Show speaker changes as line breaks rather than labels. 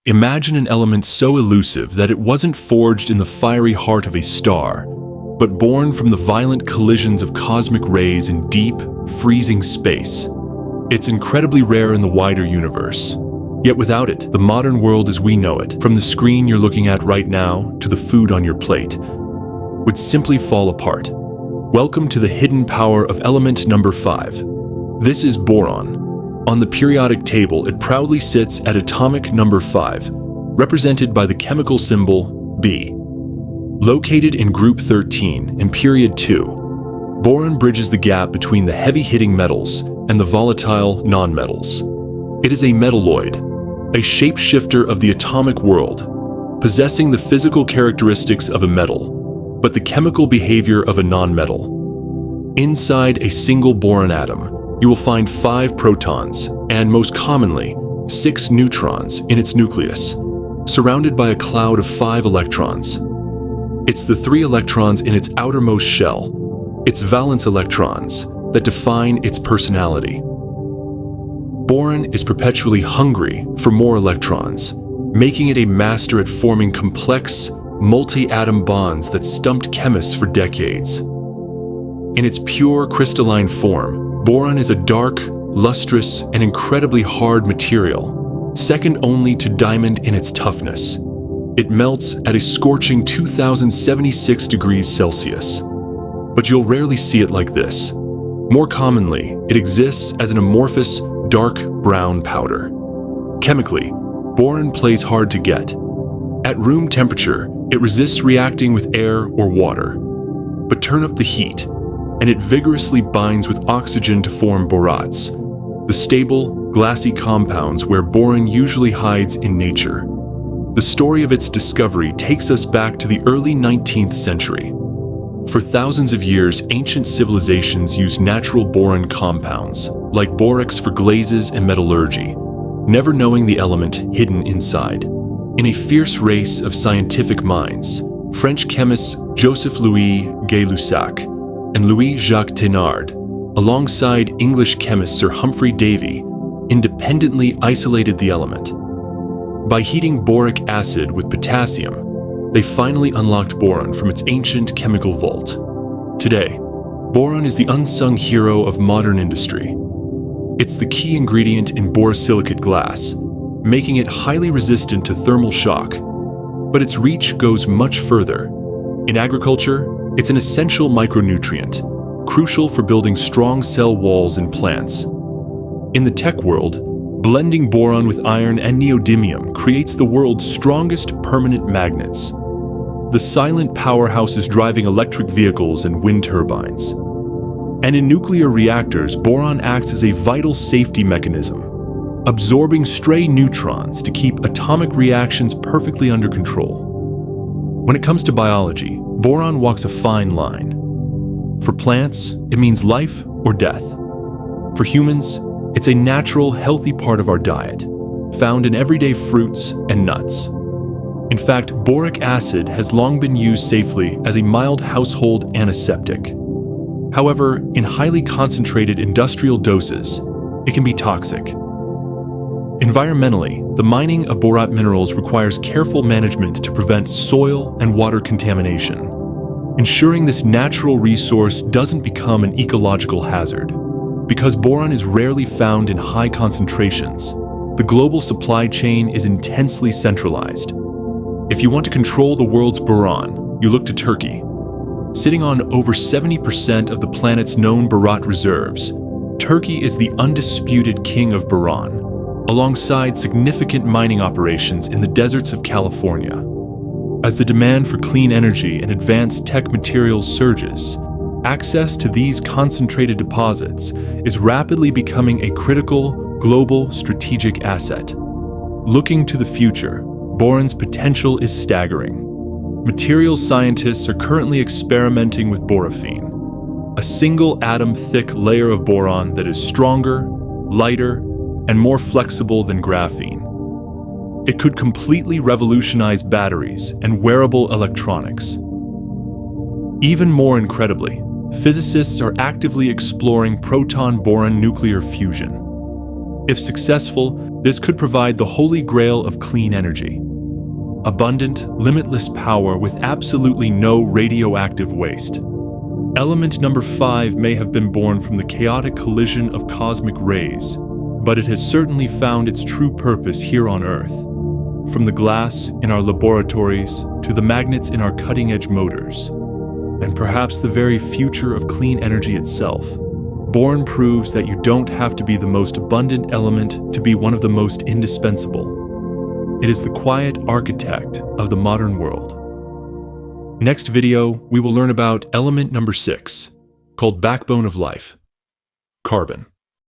Imagine an element so elusive that it wasn't forged in the fiery heart of a star, but born from the violent collisions of cosmic rays in deep, freezing space. It's incredibly rare in the wider universe. Yet without it, the modern world as we know it, from the screen you're looking at right now to the food on your plate, would simply fall apart. Welcome to the hidden power of element number 5. This is boron. On the periodic table, it proudly sits at atomic number 5, represented by the chemical symbol B. Located in group 13 in period 2, boron bridges the gap between the heavy-hitting metals and the volatile non-metals. It is a metalloid, a shapeshifter of the atomic world, possessing the physical characteristics of a metal, but the chemical behavior of a non-metal. Inside a single boron atom, you will find 5 protons and, most commonly, 6 neutrons in its nucleus, surrounded by a cloud of 5 electrons. It's the 3 electrons in its outermost shell, its valence electrons, that define its personality. Boron is perpetually hungry for more electrons, making it a master at forming complex, multi-atom bonds that stumped chemists for decades. In its pure crystalline form, boron is a dark, lustrous, and incredibly hard material, second only to diamond in its toughness. It melts at a scorching 2076 degrees Celsius. But you'll rarely see it like this. More commonly, it exists as an amorphous, dark brown powder. Chemically, boron plays hard to get. At room temperature, it resists reacting with air or water. But turn up the heat, and it vigorously binds with oxygen to form borates, the stable, glassy compounds where boron usually hides in nature. The story of its discovery takes us back to the early 19th century. For thousands of years, ancient civilizations used natural boron compounds, like borax for glazes and metallurgy, never knowing the element hidden inside. In a fierce race of scientific minds, French chemists Joseph-Louis Gay-Lussac and Louis-Jacques Thénard, alongside English chemist Sir Humphrey Davy, independently isolated the element. By heating boric acid with potassium, they finally unlocked boron from its ancient chemical vault. Today, boron is the unsung hero of modern industry. It's the key ingredient in borosilicate glass, making it highly resistant to thermal shock. But its reach goes much further. In agriculture, it's an essential micronutrient, crucial for building strong cell walls in plants. In the tech world, blending boron with iron and neodymium creates the world's strongest permanent magnets, the silent powerhouses driving electric vehicles and wind turbines. And in nuclear reactors, boron acts as a vital safety mechanism, absorbing stray neutrons to keep atomic reactions perfectly under control. When it comes to biology, boron walks a fine line. For plants, it means life or death. For humans, it's a natural, healthy part of our diet, found in everyday fruits and nuts. In fact, boric acid has long been used safely as a mild household antiseptic. However, in highly concentrated industrial doses, it can be toxic. Environmentally, the mining of borate minerals requires careful management to prevent soil and water contamination, ensuring this natural resource doesn't become an ecological hazard. Because boron is rarely found in high concentrations, the global supply chain is intensely centralized. If you want to control the world's boron, you look to Turkey. Sitting on over 70% of the planet's known borate reserves, Turkey is the undisputed king of boron, alongside significant mining operations in the deserts of California. As the demand for clean energy and advanced tech materials surges, access to these concentrated deposits is rapidly becoming a critical, global strategic asset. Looking to the future, boron's potential is staggering. Materials scientists are currently experimenting with boraphenol, a single atom-thick layer of boron that is stronger, lighter, and more flexible than graphene. It could completely revolutionize batteries and wearable electronics. Even more incredibly, physicists are actively exploring proton-boron nuclear fusion. If successful, this could provide the holy grail of clean energy. Abundant, limitless power with absolutely no radioactive waste. Element number 5 may have been born from the chaotic collision of cosmic rays, but it has certainly found its true purpose here on Earth. From the glass in our laboratories to the magnets in our cutting-edge motors, and perhaps the very future of clean energy itself, Boron proves that you don't have to be the most abundant element to be one of the most indispensable. It is the quiet architect of the modern world. Next video, we will learn about element number 6, called backbone of life, carbon.